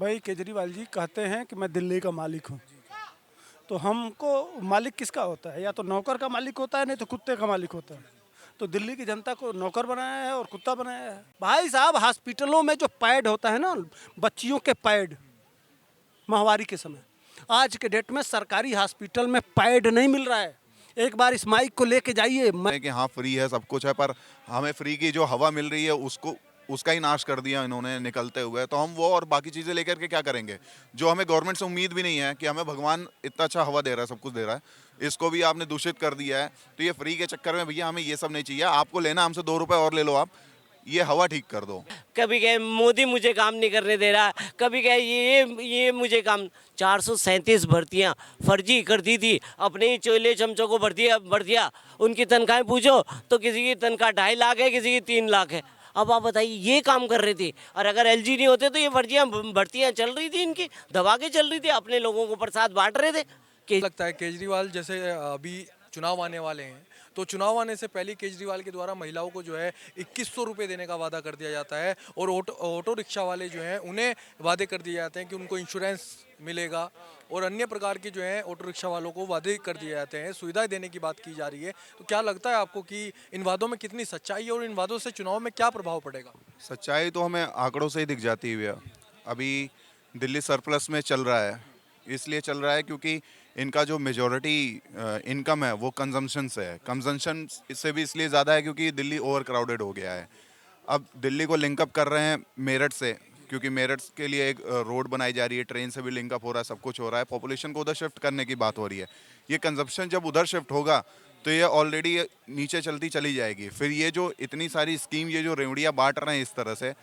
भाई केजरीवाल जी कहते हैं कि मैं दिल्ली का मालिक हूँ। तो हमको मालिक किसका होता है? या तो नौकर का मालिक होता है, नहीं तो कुत्ते का मालिक होता है। तो दिल्ली की जनता को नौकर बनाया है और कुत्ता बनाया है। भाई साहब, हॉस्पिटलों में जो पैड होता है ना, बच्चियों के पैड, माहवारी के समय, आज के डेट में सरकारी हॉस्पिटल में पैड नहीं मिल रहा है। एक बार इस माइक को लेके जाइए। है कि हाँ फ्री है, सब कुछ है, पर हमें फ्री की जो हवा मिल रही है उसको उसका ही नाश कर दिया इन्होंने निकलते हुए। तो हम वो और बाकी चीज़ें लेकर के क्या करेंगे, जो हमें गवर्नमेंट से उम्मीद भी नहीं है कि हमें भगवान इतना अच्छा हवा दे रहा है, सब कुछ दे रहा है, इसको भी आपने दूषित कर दिया है। तो ये फ्री के चक्कर में भैया हमें ये सब नहीं चाहिए। आपको लेना हमसे 2 रुपए और ले लो, आप ये हवा ठीक कर दो। कभी कहे मोदी मुझे काम नहीं करने दे रहा, कभी कहे ये मुझे काम। 437 भर्तियां फर्जी कर दी थी, अपने ही चोले चमचों को भर दिया। उनकी तनख्वाहें पूछो तो किसी की तनख्वाह 2.5 लाख है, किसी की 3 लाख है। अब आप बताइए, ये काम कर रहे थे। और अगर एलजी नहीं होते तो ये भर्तियां चल रही थी, इनकी दबा के चल रही थी, अपने लोगों को प्रसाद बांट रहे थे। लगता है केजरीवाल जैसे अभी चुनाव आने वाले हैं, तो चुनाव आने से पहले केजरीवाल के द्वारा महिलाओं को जो है 2100 रुपये देने का वादा कर दिया जाता है। और ऑटो रिक्शा वाले जो हैं उन्हें वादे कर दिए जाते हैं कि उनको इंश्योरेंस मिलेगा। और अन्य प्रकार के जो हैं ऑटो रिक्शा वालों को वादे कर दिए जाते हैं, सुविधाएं देने की बात की जा रही है। तो क्या लगता है आपको कि इन वादों में कितनी सच्चाई है और इन वादों से चुनाव में क्या प्रभाव पड़ेगा? सच्चाई तो हमें आंकड़ों से ही दिख जाती है भैया। अभी दिल्ली सरप्लस में चल रहा है, इसलिए चल रहा है क्योंकि इनका जो मेजॉरिटी इनकम है वो कंजम्पशन से है। कंजम्पशन इससे भी इसलिए ज़्यादा है क्योंकि दिल्ली ओवर क्राउडेड हो गया है। अब दिल्ली को लिंकअप कर रहे हैं मेरठ से, क्योंकि मेरठ के लिए एक रोड बनाई जा रही है, ट्रेन से भी लिंकअप हो रहा है, सब कुछ हो रहा है, पॉपुलेशन को उधर शिफ्ट करने की बात हो रही है। ये कंजम्पशन जब उधर शिफ्ट होगा तो ये ऑलरेडी नीचे चलती चली जाएगी। फिर ये जो इतनी सारी स्कीम, ये जो रेवड़ियाँ बांट रहे हैं इस तरह से,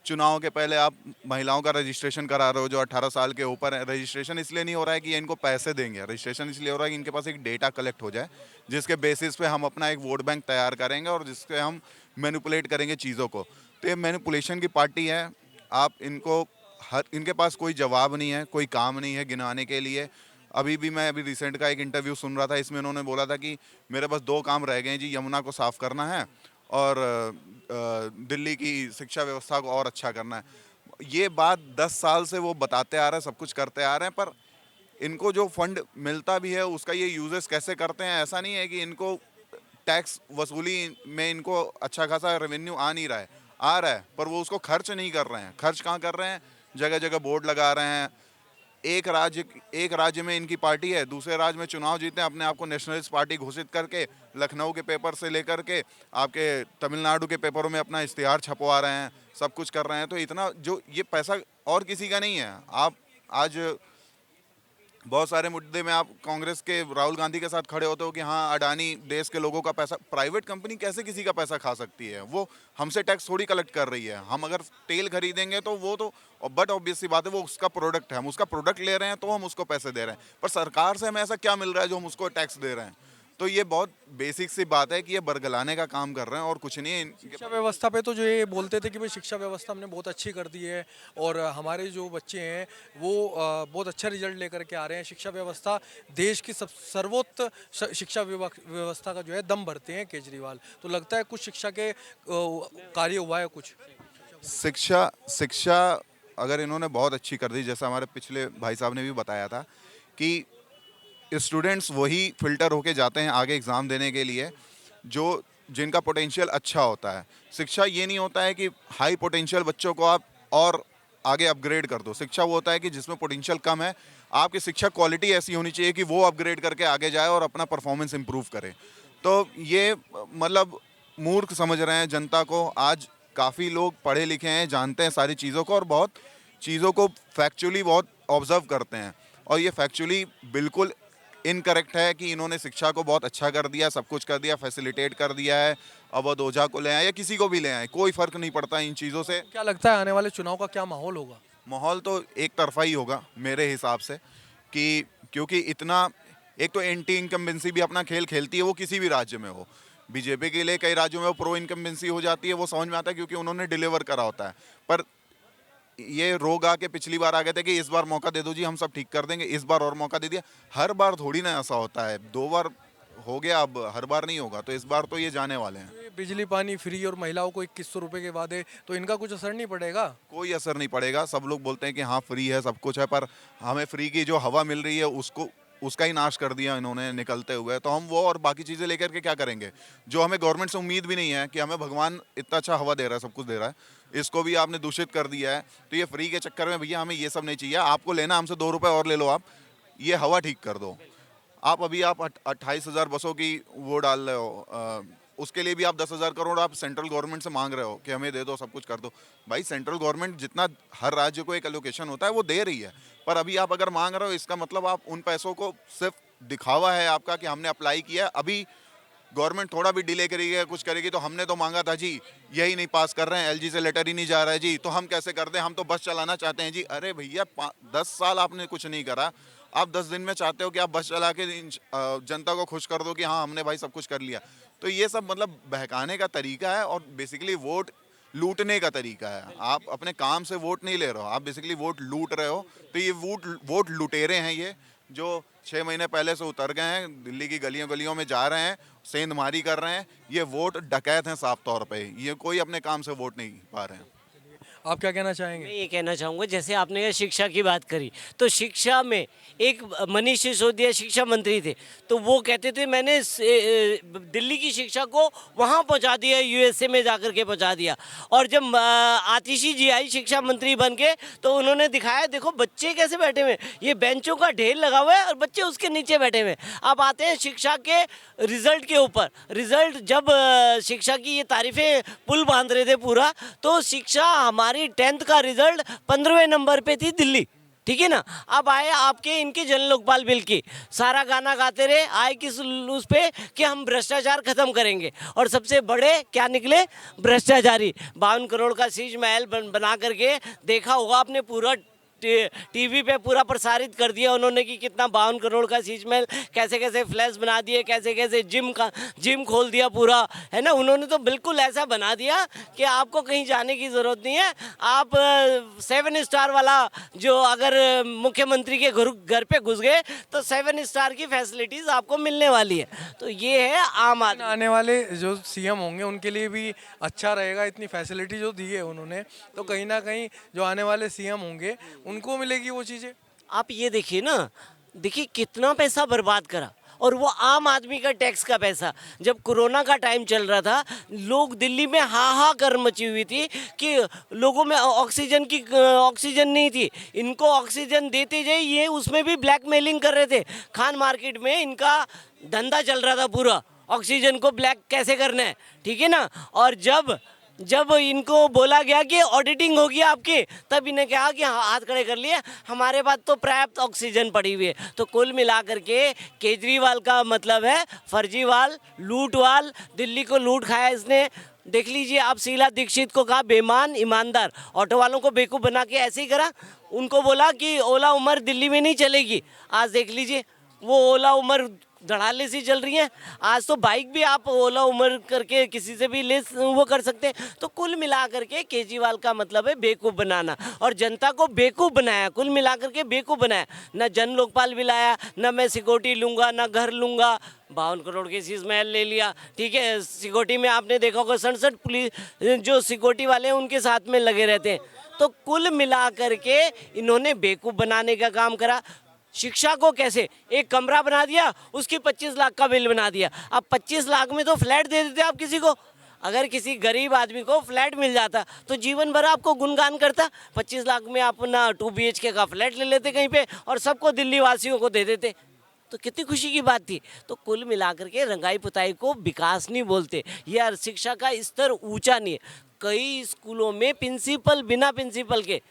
चुनाव के पहले आप महिलाओं का रजिस्ट्रेशन करा रहे हो जो 18 साल के ऊपर है। रजिस्ट्रेशन इसलिए नहीं हो रहा है कि ये इनको पैसे देंगे, रजिस्ट्रेशन इसलिए हो रहा है कि इनके पास एक डेटा कलेक्ट हो जाए, जिसके बेसिस पे हम अपना एक वोट बैंक तैयार करेंगे और जिससे हम मैनिपुलेट करेंगे चीज़ों को। तो ये मैनिपुलेशन की पार्टी है। आप इनको इनके पास कोई जवाब नहीं है, कोई काम नहीं है गिनाने के लिए। मैं अभी रिसेंट का एक इंटरव्यू सुन रहा था, इसमें उन्होंने बोला था कि मेरे पास 2 काम रह गए हैं जी, यमुना को साफ़ करना है और दिल्ली की शिक्षा व्यवस्था को और अच्छा करना है। ये बात 10 साल से वो बताते आ रहे हैं, सब कुछ करते आ रहे हैं, पर इनको जो फंड मिलता भी है उसका ये यूजेस कैसे करते हैं, ऐसा नहीं है कि इनको टैक्स वसूली में इनको अच्छा खासा रेवेन्यू आ नहीं रहा है, आ रहा है, पर वो उसको खर्च नहीं कर रहे हैं। खर्च कहाँ कर रहे हैं? जगह जगह बोर्ड लगा रहे हैं। एक राज्य में इनकी पार्टी है, दूसरे राज्य में चुनाव जीते हैं, अपने आप को नेशनलिस्ट पार्टी घोषित करके लखनऊ के पेपर से लेकर के आपके तमिलनाडु के पेपरों में अपना इश्तिहार छपवा रहे हैं, सब कुछ कर रहे हैं। तो इतना जो ये पैसा और किसी का नहीं है। आप आज बहुत सारे मुद्दे में आप कांग्रेस के राहुल गांधी के साथ खड़े होते हो कि हाँ अडानी देश के लोगों का पैसा, प्राइवेट कंपनी कैसे किसी का पैसा खा सकती है? वो हमसे टैक्स थोड़ी कलेक्ट कर रही है। हम अगर तेल खरीदेंगे तो वो तो, बट ऑब्वियस सी बात है वो उसका प्रोडक्ट है, हम उसका प्रोडक्ट ले रहे हैं तो हम उसको पैसे दे रहे हैं, पर सरकार से हमें ऐसा क्या मिल रहा है जो हम उसको टैक्स दे रहे हैं? तो ये बहुत बेसिक सी बात है कि ये बरगलाने का काम कर रहे हैं और कुछ नहीं है। शिक्षा व्यवस्था पे तो जो ये बोलते थे कि भाई शिक्षा व्यवस्था हमने बहुत अच्छी कर दी है और हमारे जो बच्चे हैं वो बहुत अच्छा रिजल्ट लेकर के आ रहे हैं। शिक्षा व्यवस्था देश की सर्वोच्च शिक्षा व्यवस्था का जो है दम भरते हैं केजरीवाल। तो लगता है कुछ शिक्षा के कार्य हुआ है कुछ। शिक्षा अगर इन्होंने बहुत अच्छी कर दी, जैसा हमारे पिछले भाई साहब ने भी बताया था कि स्टूडेंट्स वही फिल्टर होके जाते हैं आगे एग्ज़ाम देने के लिए जो जिनका पोटेंशियल अच्छा होता है। शिक्षा ये नहीं होता है कि हाई पोटेंशियल बच्चों को आप और आगे अपग्रेड कर दो। शिक्षा वो होता है कि जिसमें पोटेंशियल कम है, आपकी शिक्षा क्वालिटी ऐसी होनी चाहिए कि वो अपग्रेड करके आगे जाए और अपना परफॉर्मेंस इम्प्रूव करे। तो ये मतलब मूर्ख समझ रहे हैं जनता को। आज काफ़ी लोग पढ़े लिखे हैं, जानते हैं सारी चीज़ों को और बहुत चीज़ों को फैक्चुअली बहुत ऑब्जर्व करते हैं। और ये फैक्चुअली बिल्कुल इनकरेक्ट है कि इन्होंने शिक्षा को बहुत अच्छा कर दिया, सब कुछ कर दिया, फैसिलिटेट कर दिया है। अवध ओझा को ले आए या किसी को भी ले आए, कोई फ़र्क नहीं पड़ता इन चीज़ों से। क्या लगता है आने वाले चुनाव का क्या माहौल होगा? माहौल तो एक तरफा ही होगा मेरे हिसाब से, कि क्योंकि इतना एक तो एंटी इनकम्बेंसी भी अपना खेल खेलती है, वो किसी भी राज्य में हो। बीजेपी के लिए कई राज्यों में वो प्रो इनकम्बेंसी हो जाती है, वो समझ में आता है क्योंकि उन्होंने डिलीवर करा होता है। पर ये रोग आके पिछली बार आ गए थे कि इस बार मौका दे दो जी, हम सब ठीक कर देंगे, इस बार और मौका दे दिया। हर बार थोड़ी ना ऐसा होता है, 2 बार हो गया, अब हर बार नहीं होगा, तो इस बार तो ये जाने वाले हैं। ये बिजली पानी फ्री और महिलाओं को 2100 रुपए के वादे, तो इनका कुछ असर नहीं पड़ेगा? कोई असर नहीं पड़ेगा। सब लोग बोलते हैं कि हाँ फ्री है, सब कुछ है, पर हमें फ्री की जो हवा मिल रही है उसका ही नाश कर दिया इन्होंने निकलते हुए। तो हम वो और बाकी चीज़ें लेकर के क्या करेंगे, जो हमें गवर्नमेंट से उम्मीद भी नहीं है कि हमें भगवान इतना अच्छा हवा दे रहा है, सब कुछ दे रहा है, इसको भी आपने दूषित कर दिया है। तो ये फ्री के चक्कर में भैया हमें ये सब नहीं चाहिए। आपको लेना हमसे 2 रुपये और ले लो, आप ये हवा ठीक कर दो। आप 28,000 बसों की वो डाल रहे हो, उसके लिए भी आप 10,000 करोड़ आप सेंट्रल गवर्नमेंट से मांग रहे हो कि हमें दे दो, सब कुछ कर दो। भाई सेंट्रल गवर्नमेंट जितना हर राज्य को एक एलोकेशन होता है वो दे रही है, पर अभी आप अगर मांग रहे हो इसका मतलब आप उन पैसों को सिर्फ दिखावा है आपका कि हमने अप्लाई किया। अभी गवर्नमेंट थोड़ा भी डिले करेगी, कुछ करेगी, तो हमने तो मांगा था जी, यही नहीं पास कर रहे हैं, एलजी से लेटर ही नहीं जा रहा है जी, तो हम कैसे कर दें, हम तो बस चलाना चाहते हैं जी। अरे भैया 10 साल आपने कुछ नहीं करा, आप 10 दिन में चाहते हो कि आप बस चला के जनता को खुश कर दो कि हाँ हमने भाई सब कुछ कर लिया। तो ये सब मतलब बहकाने का तरीका है और बेसिकली वोट लूटने का तरीका है। आप अपने काम से वोट नहीं ले रहे हो, आप बेसिकली वोट लूट रहे हो। तो ये वोट लुटेरे हैं ये, जो 6 महीने पहले से उतर गए हैं, दिल्ली की गलियों गलियों में जा रहे हैं, सेंधमारी कर रहे हैं। ये वोट डकैत हैं साफ तौर पे, ये कोई अपने काम से वोट नहीं पा रहे हैं। आप क्या कहना चाहेंगे? मैं ये कहना चाहूँगा, जैसे आपने शिक्षा की बात करी, तो शिक्षा में एक मनीष सिसोदिया शिक्षा मंत्री थे, तो वो कहते थे मैंने दिल्ली की शिक्षा को वहाँ पहुँचा दिया, यूएसए में जाकर के पहुँचा दिया। और जब आतिशी जी आई शिक्षा मंत्री बन के, तो उन्होंने दिखाया देखो बच्चे कैसे बैठे हुए, ये बेंचों का ढेर लगा हुआ है और बच्चे उसके नीचे बैठे हुए। अब आते हैं शिक्षा के रिजल्ट के ऊपर। रिजल्ट जब शिक्षा की ये तारीफें पुल बांध रहे थे पूरा, तो शिक्षा हमारी 10th का रिजल्ट 15वें नंबर पे थी दिल्ली, ठीक है ना। अब आए आपके इनके जन लोकपाल बिल की, सारा गाना गाते रहे, आए किस उस पे कि हम भ्रष्टाचार खत्म करेंगे, और सबसे बड़े क्या निकले, भ्रष्टाचारी। 52 करोड़ का शीश महल बना करके देखा होगा आपने, पूरा टीवी पे पूरा प्रसारित कर दिया उन्होंने कि कितना 52 करोड़ का शीश महल, कैसे कैसे फ्लैश बना दिए, कैसे कैसे जिम खोल दिया पूरा, है ना। उन्होंने तो बिल्कुल ऐसा बना दिया कि आपको कहीं जाने की ज़रूरत नहीं है। आप 7 स्टार वाला, जो अगर मुख्यमंत्री के घर पे घुस गए तो 7 स्टार की फैसिलिटीज़ आपको मिलने वाली है। तो ये है आम आदमी। आने वाले जो सीएम होंगे उनके लिए भी अच्छा रहेगा, इतनी फैसिलिटी जो दी है उन्होंने, तो कहीं ना कहीं जो आने वाले सीएम होंगे उनको मिलेगी वो चीज़ें। आप ये देखिए ना, देखिए कितना पैसा बर्बाद करा, और वो आम आदमी का टैक्स का पैसा। जब कोरोना का टाइम चल रहा था, लोग दिल्ली में हाहाकार मची हुई थी कि लोगों में ऑक्सीजन नहीं थी, इनको ऑक्सीजन देते जाइए, ये उसमें भी ब्लैकमेलिंग कर रहे थे। खान मार्केट में इनका धंधा चल रहा था पूरा, ऑक्सीजन को ब्लैक कैसे करना है, ठीक है ना। और जब इनको बोला गया कि ऑडिटिंग होगी आपकी, तब इन्हें कहा कि हाथ खड़े कर लिए, हमारे पास तो पर्याप्त ऑक्सीजन पड़ी हुई है। तो कुल मिलाकर के केजरीवाल का मतलब है फर्जीवाल, लूटवाल, दिल्ली को लूट खाया इसने। देख लीजिए आप, शीला दीक्षित को कहा बेईमान ईमानदार, ऑटो वालों को बेवकूफ़ बना के ऐसे ही करा। उनको बोला कि ओला उमर दिल्ली में नहीं चलेगी, आज देख लीजिए वो ओला उमर धड़ाले से चल रही है। आज तो बाइक भी आप ओला उमर करके किसी से भी वो कर सकते हैं। तो कुल मिला करके केजरीवाल का मतलब है बेवकूफ़ बनाना, और जनता को बेवकूफ़ बनाया, कुल मिला करके बेवकूफ़ बनाया। न जन लोकपाल बिल आया, न मैं सिक्योरिटी लूँगा, न घर लूँगा, 52 करोड़ के शीश महल ले लिया, ठीक है। सिक्योरिटी में आपने देखा होगा 67 पुलिस जो सिक्योरिटी वाले हैं उनके साथ में लगे रहते हैं। तो कुल मिला करके इन्होंने बेवकूफ़ बनाने का काम करा। शिक्षा को कैसे, एक कमरा बना दिया, उसकी 25 लाख का बिल बना दिया। अब 25 लाख में तो फ्लैट दे देते आप किसी को। अगर किसी गरीब आदमी को फ्लैट मिल जाता तो जीवन भर आपको गुणगान करता। 25 लाख में आप अपना 2 BHK का फ्लैट ले लेते कहीं पे, और सबको दिल्ली वासियों को दे देते, तो कितनी खुशी की बात थी। तो कुल मिलाकर के रंगाई पुताई को विकास नहीं बोलते, यार शिक्षा का स्तर ऊंचा नहीं है। कई स्कूलों में प्रिंसिपल बिना प्रिंसिपल के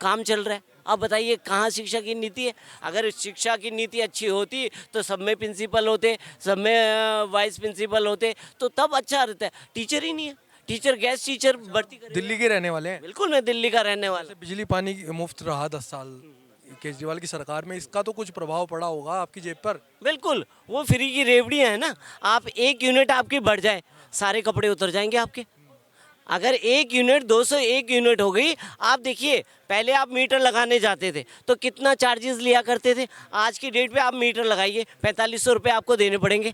काम चल रहा है। अब बताइए कहाँ शिक्षा की नीति है। अगर शिक्षा की नीति अच्छी होती तो सब में प्रिंसिपल होते, सब में वाइस प्रिंसिपल होते, तो तब अच्छा रहता है। टीचर ही नहीं है, टीचर गेस्ट टीचर भर्ती करें। दिल्ली के रहने वाले हैं। बिल्कुल मैं दिल्ली का रहने वाला। बिजली पानी मुफ्त रहा 10 साल केजरीवाल की सरकार में, इसका तो कुछ प्रभाव पड़ा होगा आपकी जेब पर। बिल्कुल, वो फ्री की रेवड़ियाँ है ना। आप 1 यूनिट आपकी बढ़ जाए, सारे कपड़े उतर जाएंगे आपके। अगर 1 यूनिट 201 यूनिट हो गई, आप देखिए पहले आप मीटर लगाने जाते थे तो कितना चार्जेस लिया करते थे। आज की डेट पे आप मीटर लगाइए 4500 रुपये आपको देने पड़ेंगे।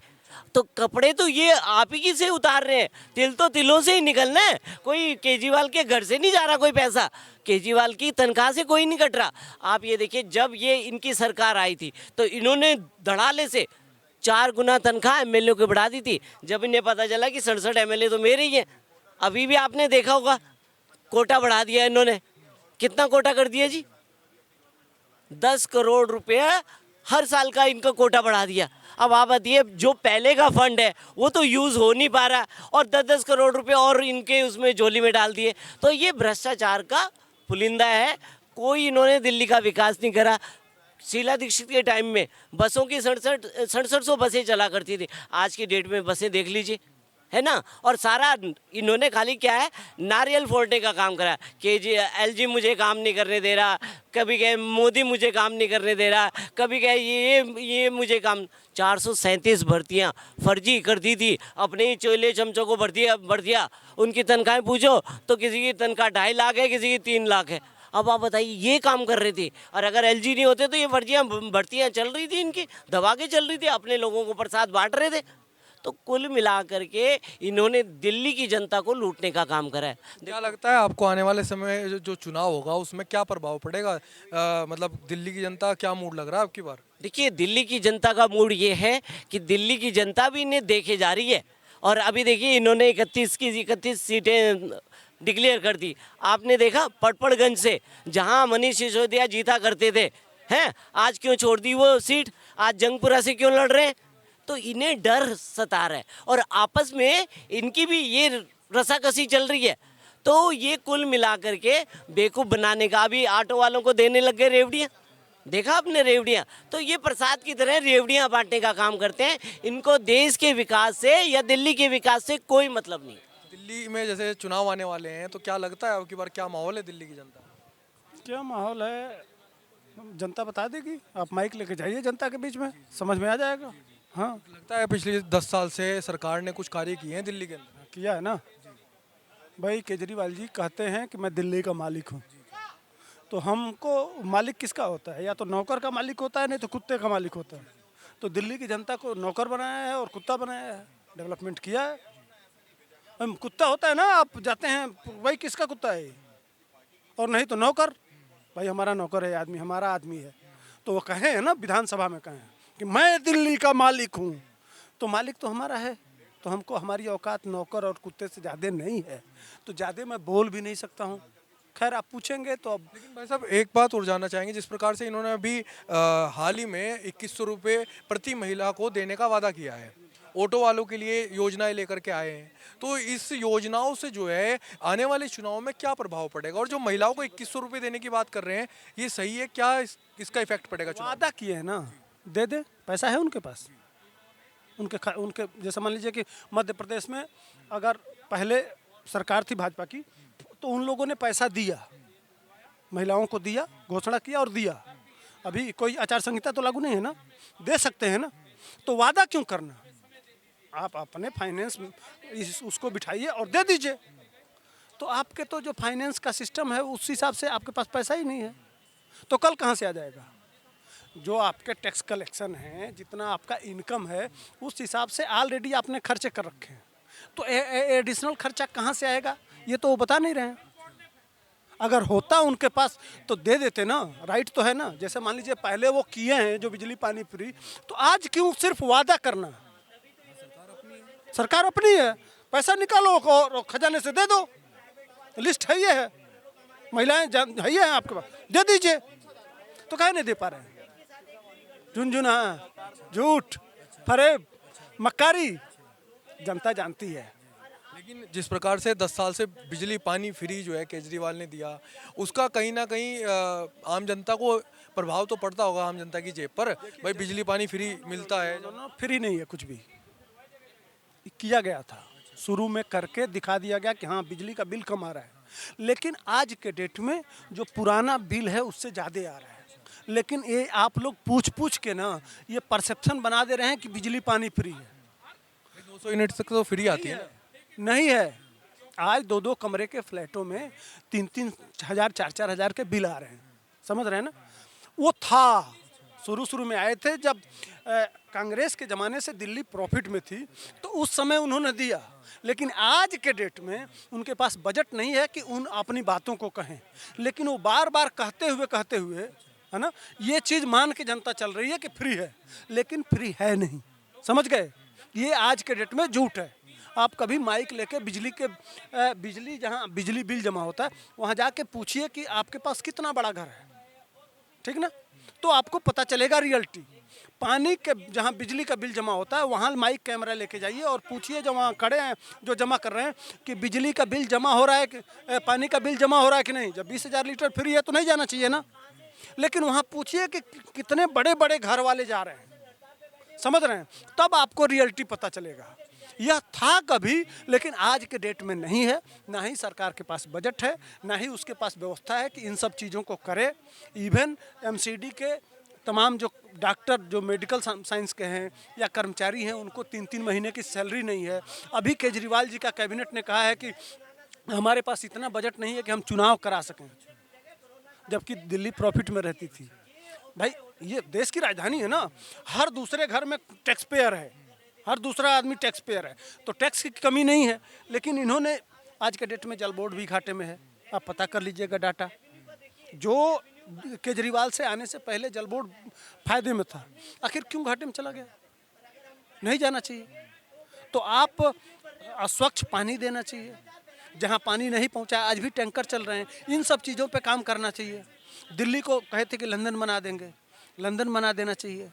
तो कपड़े तो ये आप ही से उतार रहे हैं, तिल तो तिलों से ही निकलना है। कोई केजरीवाल के घर से नहीं जा रहा कोई पैसा, केजरीवाल की तनख्वाह से कोई नहीं कट रहा। आप ये देखिए, जब ये इनकी सरकार आई थी तो इन्होंने धड़ाले से 4 गुना तनख्वाह एमएलए को बढ़ा दी थी। जब इन्हें पता चला कि 67 एमएलए तो मेरे ही हैं, अभी भी आपने देखा होगा कोटा बढ़ा दिया इन्होंने। कितना कोटा कर दिया जी? 10 करोड़ रुपया हर साल का इनका कोटा बढ़ा दिया। अब आप बताइए, जो पहले का फंड है वो तो यूज़ हो नहीं पा रहा और 10-10 करोड़ रुपए और इनके उसमें झोली में डाल दिए। तो ये भ्रष्टाचार का पुलिंदा है। कोई इन्होंने दिल्ली का विकास नहीं करा। शीला दीक्षित के टाइम में बसों की 6700 बसें चला करती थी, आज की डेट में बसें देख लीजिए, है ना। और सारा इन्होंने खाली क्या है, नारियल फोड़ने का काम करा कि जी एलजी मुझे काम नहीं करने दे रहा, कभी कहे मोदी मुझे काम नहीं करने दे रहा, कभी कहे ये मुझे काम। 437 भर्तियाँ फर्जी कर दी थी, अपने ही चोले चमचों को भर दिया। उनकी तनख्वाहें पूछो तो किसी की तनख्वाह 2.5 लाख है, किसी की 3 लाख है। अब आप बताइए, ये काम कर रहे थे। और अगर एलजी नहीं होते तो ये भर्तियाँ चल रही थी, इनकी दबा के चल रही थी, अपने लोगों को प्रसाद बांट रहे थे। तो कुल मिलाकर के इन्होंने दिल्ली की जनता को लूटने का काम करा है। क्या लगता है आपको आने वाले समय जो चुनाव होगा उसमें क्या प्रभाव पड़ेगा? मतलब दिल्ली की जनता क्या मूड लग रहा है आपकी बार? देखिए, दिल्ली की जनता का मूड ये है कि दिल्ली की जनता भी इन्हें देखे जा रही है। और अभी देखिए, इन्होंने 31 की 31 सीटें डिक्लेयर कर दी। आपने देखा पटपड़गंज से, जहां मनीष सिसोदिया जीता करते थे, हैं, आज क्यों छोड़ दी वो सीट? आज जंगपुरा से क्यों लड़ रहे हैं? तो इन्हें डर सता रहा है और आपस में इनकी भी ये रसाकसी चल रही है। तो ये कुल मिलाकर के बेवकूफ़ बनाने का, अभी ऑटो वालों को देने लग गए रेवड़ियाँ। देखा आपने रेवड़ियाँ? तो ये प्रसाद की तरह रेवड़ियाँ बांटने का काम करते हैं। इनको देश के विकास से या दिल्ली के विकास से कोई मतलब नहीं। दिल्ली में जैसे चुनाव आने वाले हैं तो क्या लगता है आपकी बार क्या माहौल है दिल्ली की जनता? क्या माहौल है जनता बता देगी। आप माइक लेके जाइए जनता के बीच में, समझ में आ जाएगा। हाँ, लगता है पिछले 10 साल से सरकार ने कुछ कार्य किए हैं दिल्ली के अंदर? किया है ना भाई। केजरीवाल जी कहते हैं कि मैं दिल्ली का मालिक हूँ, तो हमको मालिक किसका होता है? या तो नौकर का मालिक होता है, नहीं तो कुत्ते का मालिक होता है। तो दिल्ली की जनता को नौकर बनाया है और कुत्ता बनाया है, डेवलपमेंट किया है। हम कुत्ता होता है ना, आप जाते हैं भाई किसका कुत्ता है, और नहीं तो नौकर, भाई हमारा नौकर है, आदमी हमारा आदमी है। तो वो कहे हैं ना विधानसभा में, कहें कि मैं दिल्ली का मालिक हूँ, तो मालिक तो हमारा है। तो हमको हमारी औकात नौकर और कुत्ते से ज़्यादा नहीं है, तो ज़्यादा मैं बोल भी नहीं सकता हूँ। खैर आप पूछेंगे तो अब। लेकिन भाई साहब एक बात और जानना चाहेंगे, जिस प्रकार से इन्होंने अभी हाल ही में 2100 रुपये प्रति महिला को देने का वादा किया है, ऑटो वालों के लिए योजनाएं लेकर के आए हैं, तो इस योजनाओं से जो है आने वाले चुनाव में क्या प्रभाव पड़ेगा? और जो महिलाओं को 2100 रुपये देने की बात कर रहे हैं, ये सही है क्या? इसका इफेक्ट पड़ेगा चुनाव? वादा किए हैं ना, दे दे, पैसा है उनके पास। उनके जैसे मान लीजिए कि मध्य प्रदेश में अगर पहले सरकार थी भाजपा की, तो उन लोगों ने पैसा दिया, महिलाओं को दिया, घोषणा किया और दिया। अभी कोई आचार संहिता तो लागू नहीं है ना, दे सकते हैं ना। तो वादा क्यों करना? आप अपने फाइनेंस उसको बिठाइए और दे दीजिए। तो आपके तो जो फाइनेंस का सिस्टम है उस हिसाब से आपके पास पैसा ही नहीं है, तो कल कहाँ से आ जाएगा? जो आपके टैक्स कलेक्शन है, जितना आपका इनकम है, उस हिसाब से ऑलरेडी आपने खर्चे कर रखे हैं। तो एडिशनल खर्चा कहाँ से आएगा, ये तो वो बता नहीं रहे हैं। अगर होता उनके पास तो दे देते ना, राइट तो है ना। जैसे मान लीजिए पहले वो किए हैं जो बिजली पानी फ्री, तो आज क्यों सिर्फ वादा करना? सरकार अपनी है, पैसा निकालो और खजाने से दे दो। लिस्ट है, ये है, महिलाएं है, ये है आपके पास, दे दीजिए। तो काहे नहीं दे पा रहे हैं? झुनझुना, झूठ, फरेब, मक्कारी जनता जानती है। लेकिन जिस प्रकार से 10 साल से बिजली पानी फ्री जो है केजरीवाल ने दिया, उसका कहीं ना कहीं आम जनता को प्रभाव तो पड़ता होगा, आम जनता की जेब पर। भाई बिजली पानी फ्री मिलता है। फ्री नहीं है कुछ भी, किया गया था शुरू में, करके दिखा दिया गया कि हाँ बिजली का बिल कम आ रहा है, लेकिन आज के डेट में जो पुराना बिल है उससे ज़्यादा आ रहा है। लेकिन ये आप लोग पूछ पूछ के ना ये परसेप्शन बना दे रहे हैं कि बिजली पानी फ्री है। 200 यूनिट तक तो फ्री आती है। नहीं है, आज 2-2 कमरे के फ्लैटों में 3-3 हज़ार 4-4 हज़ार के बिल आ रहे हैं, समझ रहे हैं ना। वो था शुरू में आए थे जब कांग्रेस के ज़माने से दिल्ली प्रॉफिट में थी तो उस समय उन्होंने दिया, लेकिन आज के डेट में उनके पास बजट नहीं है कि उन अपनी बातों को कहें, लेकिन वो बार बार कहते हुए है ना, ये चीज़ मान के जनता चल रही है कि फ्री है, लेकिन फ्री है नहीं। समझ गए? ये आज के डेट में झूठ है। आप कभी माइक लेके बिजली जहाँ बिजली बिल जमा होता है वहाँ जाके पूछिए कि आपके पास कितना बड़ा घर है, ठीक ना, तो आपको पता चलेगा रियलिटी। पानी के जहाँ बिजली का बिल जमा होता है वहाँ माइक कैमरा लेके जाइए और पूछिए जो वहाँ खड़े हैं जो जमा कर रहे हैं कि बिजली का बिल जमा हो रहा है कि पानी का बिल जमा हो रहा है कि नहीं। जब 20,000 लीटर फ्री है तो नहीं जाना चाहिए ना, लेकिन वहाँ पूछिए कि कितने बड़े बड़े घर वाले जा रहे हैं, समझ रहे हैं, तब आपको रियलिटी पता चलेगा। यह था कभी, लेकिन आज के डेट में नहीं है। ना ही सरकार के पास बजट है, ना ही उसके पास व्यवस्था है कि इन सब चीज़ों को करे। इवन एमसीडी के तमाम जो डॉक्टर जो मेडिकल साइंस के हैं या कर्मचारी हैं उनको 3-3 महीने की सैलरी नहीं है। अभी केजरीवाल जी का कैबिनेट ने कहा है कि हमारे पास इतना बजट नहीं है कि हम चुनाव करा सकें, जबकि दिल्ली प्रॉफिट में रहती थी। भाई ये देश की राजधानी है ना, हर दूसरे घर में टैक्स पेयर है, हर दूसरा आदमी टैक्स पेयर है, तो टैक्स की कमी नहीं है। लेकिन इन्होंने आज के डेट में जल बोर्ड भी घाटे में है, आप पता कर लीजिएगा डाटा। जो केजरीवाल से आने से पहले जल बोर्ड फायदे में था, आखिर क्यों घाटे में चला गया? नहीं जाना चाहिए। तो आप स्वच्छ पानी देना चाहिए, जहाँ पानी नहीं पहुँचा आज भी टैंकर चल रहे हैं, इन सब चीज़ों पे काम करना चाहिए। दिल्ली को कहे थे कि लंदन बना देंगे, लंदन बना देना चाहिए।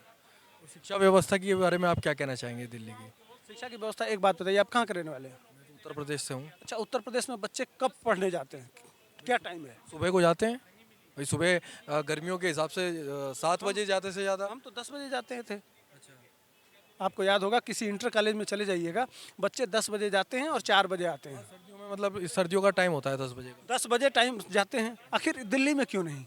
शिक्षा व्यवस्था के बारे में आप क्या कहना चाहेंगे दिल्ली की? शिक्षा की व्यवस्था, एक बात बताइए, आप कहाँ के रहने वाले हैं? उत्तर प्रदेश से हूँ। अच्छा, उत्तर प्रदेश में बच्चे कब पढ़ने जाते हैं, क्या टाइम है? सुबह को जाते हैं भाई, सुबह गर्मियों के हिसाब से 7 बजे जाते से ज़्यादा। हम तो 10 बजे जाते थे। आपको याद होगा, किसी इंटर कॉलेज में चले जाइएगा, बच्चे 10 बजे जाते हैं और 4 बजे आते हैं। सर्दियों में मतलब इस सर्दियों का टाइम होता है 10 बजे का। 10 बजे टाइम जाते हैं, आखिर दिल्ली में क्यों नहीं?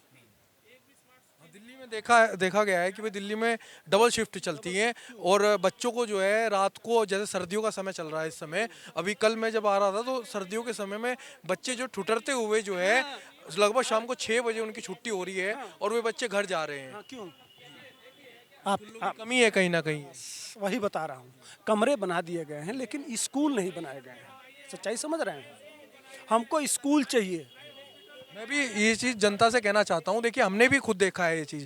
दिल्ली में देखा गया है कि भाई दिल्ली में डबल शिफ्ट चलती है और बच्चों को जो है रात को, जैसे सर्दियों का समय चल रहा है इस समय, अभी कल मैं जब आ रहा था तो सर्दियों के समय में बच्चे जो ठुठरते हुए जो है लगभग शाम को 6 बजे उनकी छुट्टी हो रही है और वे बच्चे घर जा रहे हैं। हाँ, क्यों? आप कमी है कहीं ना कहीं। वही बता रहा हूँ, कमरे बना दिए गए हैं लेकिन स्कूल नहीं बनाए गए हैं। सच्चाई समझ रहे हैं? हमको स्कूल चाहिए। मैं भी ये चीज़ जनता से कहना चाहता हूँ, देखिए हमने भी खुद देखा है ये चीज़,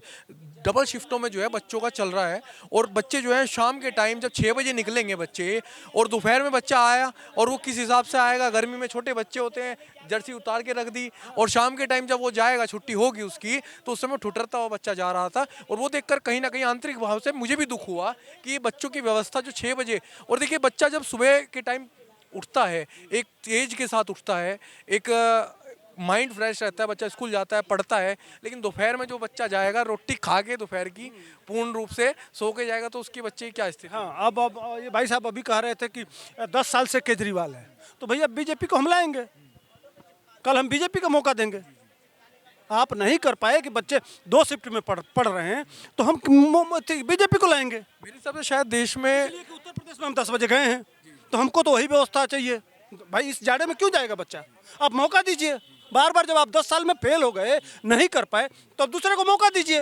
डबल शिफ्टों में जो है बच्चों का चल रहा है और बच्चे जो है शाम के टाइम जब 6 बजे निकलेंगे बच्चे और दोपहर में बच्चा आया और वो किस हिसाब से आएगा, गर्मी में छोटे बच्चे होते हैं, जर्सी उतार के रख दी और शाम के टाइम जब वो जाएगा, छुट्टी होगी उसकी, तो उस समय ठुठरता हुआ बच्चा जा रहा था और वो देखकर कहीं ना कहीं आंतरिक भाव से मुझे भी दुख हुआ कि ये बच्चों की व्यवस्था जो 6 बजे, और देखिए बच्चा जब सुबह के टाइम उठता है, एक तेज के साथ उठता है, एक माइंड फ्रेश रहता है, बच्चा स्कूल जाता है, पढ़ता है, लेकिन दोपहर में जो बच्चा जाएगा रोटी खा के दोपहर की पूर्ण रूप से सो के जाएगा तो उसके बच्चे की क्या स्थिति? हाँ, अब ये भाई साहब अभी कह रहे थे कि 10 साल से केजरीवाल है, तो भैया बीजेपी को हम लाएंगे, कल हम बीजेपी का मौका देंगे। आप नहीं कर पाए कि बच्चे 2 शिफ्ट में पढ़ रहे हैं, तो हम बीजेपी को लाएंगे। मेरे हिसाब से शायद देश में, उत्तर प्रदेश में हम 10 बजे गए हैं, तो हमको तो वही व्यवस्था चाहिए। भाई इस जाड़े में क्यों जाएगा बच्चा? आप मौका दीजिए। बार बार जब आप 10 साल में फेल हो गए, नहीं कर पाए, तो अब दूसरे को मौका दीजिए।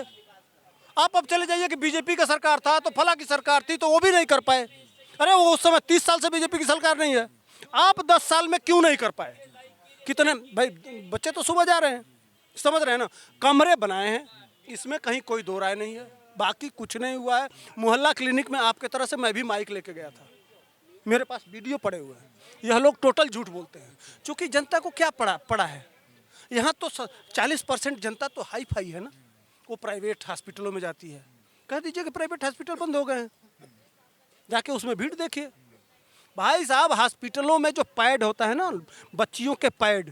आप अब चले जाइए कि बीजेपी का सरकार था तो फला की सरकार थी तो वो भी नहीं कर पाए। अरे वो उस समय 30 साल से बीजेपी की सरकार नहीं है, आप 10 साल में क्यों नहीं कर पाए? कितने भाई बच्चे तो सुबह जा रहे हैं, समझ रहे हैं ना? कमरे बनाए हैं, इसमें कहीं कोई दो राय नहीं है, बाकी कुछ नहीं हुआ है। मोहल्ला क्लिनिक में आपके तरह से मैं भी माइक लेके गया था, मेरे पास वीडियो पड़े हुए हैं। यह लोग टोटल झूठ बोलते हैं, क्योंकि जनता को क्या पड़ा है। यहाँ तो 40% जनता तो हाई फाई है ना, वो प्राइवेट हॉस्पिटलों में जाती है। कह दीजिए कि प्राइवेट हॉस्पिटल बंद हो गए हैं, जाके उसमें भीड़ देखिए। भाई साहब हॉस्पिटलों में जो पैड होता है ना, बच्चियों के पैड,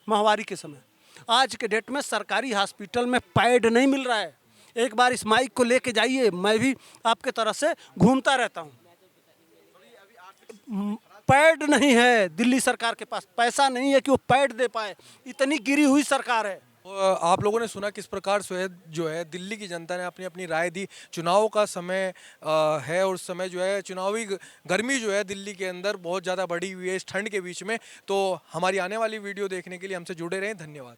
माहवारी के समय, आज के डेट में सरकारी हॉस्पिटल में पैड नहीं मिल रहा है। एक बार इस माइक को लेके जाइए, मैं भी आपके तरह से घूमता रहता हूँ। पैड नहीं है, दिल्ली सरकार के पास पैसा नहीं है कि वो पैड दे पाए, इतनी गिरी हुई सरकार है। आप लोगों ने सुना किस प्रकार से जो है दिल्ली की जनता ने अपनी अपनी राय दी। चुनाव का समय है और उस समय जो है चुनावी गर्मी जो है दिल्ली के अंदर बहुत ज़्यादा बढ़ी हुई है इस ठंड के बीच में। तो हमारी आने वाली वीडियो देखने के लिए हमसे जुड़े रहें, धन्यवाद।